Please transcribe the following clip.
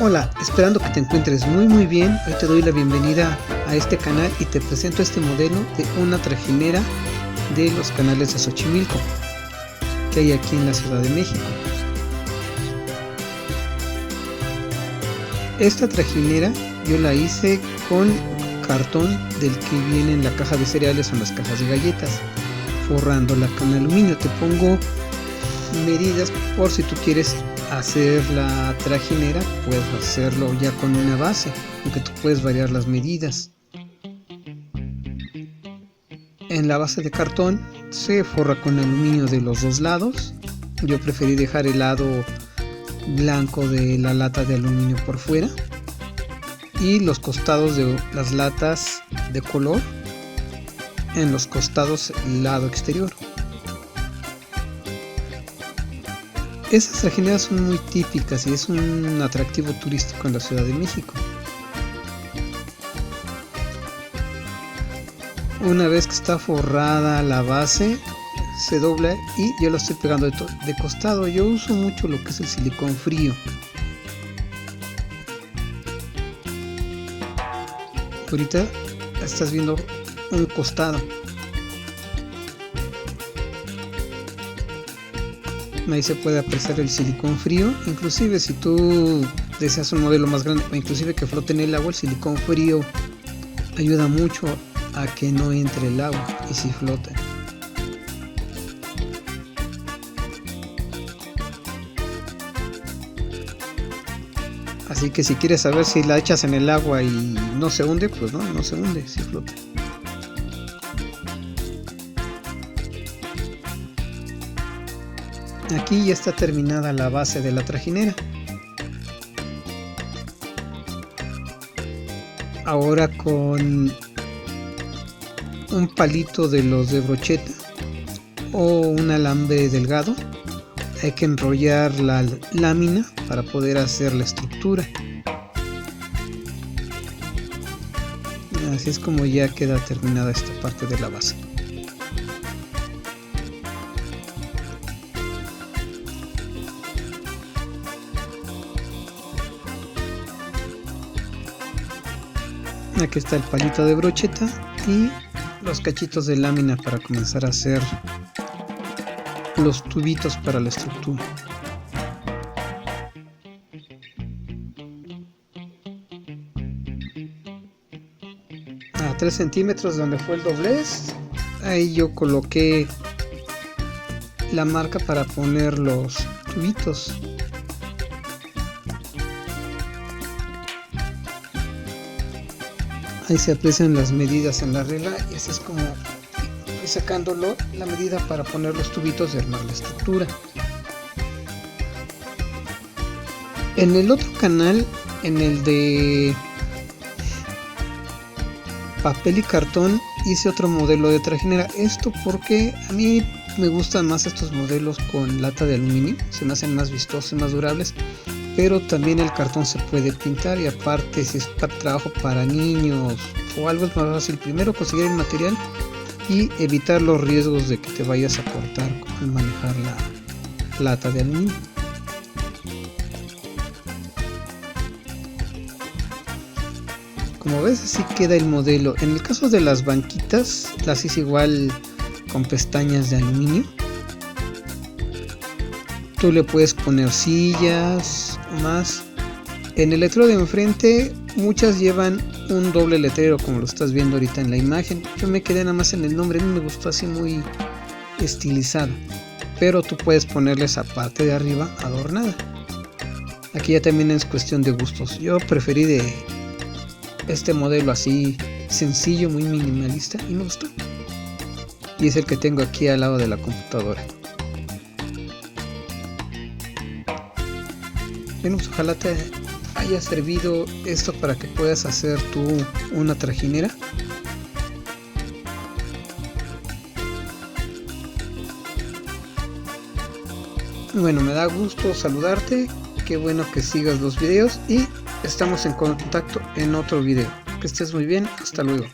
Hola, esperando que te encuentres muy bien. Hoy te doy la bienvenida a este canal y te presento este modelo de una trajinera de los canales de Xochimilco que hay aquí en la Ciudad de México. Esta trajinera yo la hice con cartón del que viene en la caja de cereales o en las cajas de galletas, forrándola con aluminio. Te pongo medidas por si tú quieres hacer la trajinera, puedes hacerlo ya con una base, aunque tú puedes variar las medidas. En la base de cartón se forra con aluminio de los dos lados. Yo preferí dejar el lado blanco de la lata de aluminio por fuera y los costados de las latas de color en los costados el lado exterior. Estas trajineras son muy típicas y es un atractivo turístico en la Ciudad de México. Una vez que está forrada la base, se dobla y yo la estoy pegando de costado. Yo uso mucho lo que es el silicón frío. Ahorita estás viendo un costado. Ahí se puede apreciar el silicón frío. Inclusive si tú deseas un modelo más grande o inclusive que flote en el agua, el silicón frío ayuda mucho a que no entre el agua y si flota. Así que si quieres saber si la echas en el agua y no se hunde, pues no se hunde, si flota. Aquí ya está terminada la base de la trajinera. Ahora con un palito de los de brocheta o un alambre delgado hay que enrollar la lámina para poder hacer la estructura. Así es como ya queda terminada esta parte de la base. Aquí está el palito de brocheta y los cachitos de lámina para comenzar a hacer los tubitos para la estructura. A 3 centímetros donde fue el doblez, ahí yo coloqué la marca para poner los tubitos. Ahí se aprecian las medidas en la regla y así es como voy sacándolo la medida para poner los tubitos y armar la estructura. En el otro canal, en el de papel y cartón, hice otro modelo de trajinera. Esto porque a mí me gustan más estos modelos con lata de aluminio, se me hacen más vistosos y más durables. Pero también el cartón se puede pintar y aparte si es para trabajo para niños o algo es más fácil primero conseguir el material y evitar los riesgos de que te vayas a cortar al manejar la lata de aluminio. Como ves, así queda el modelo. En el caso de las banquitas las hice igual con pestañas de aluminio. Tú le puedes poner sillas o más. En el letrero de enfrente muchas llevan un doble letrero como lo estás viendo ahorita en la imagen. Yo me quedé nada más en el nombre, a mí me gustó así muy estilizado. Pero tú puedes ponerle esa parte de arriba adornada. Aquí ya también es cuestión de gustos. Yo preferí de este modelo así sencillo, muy minimalista y me gustó. Y es el que tengo aquí al lado de la computadora. Bueno, pues ojalá te haya servido esto para que puedas hacer tú una trajinera. Bueno, me da gusto saludarte, qué bueno que sigas los videos y estamos en contacto en otro video. Que estés muy bien, hasta luego.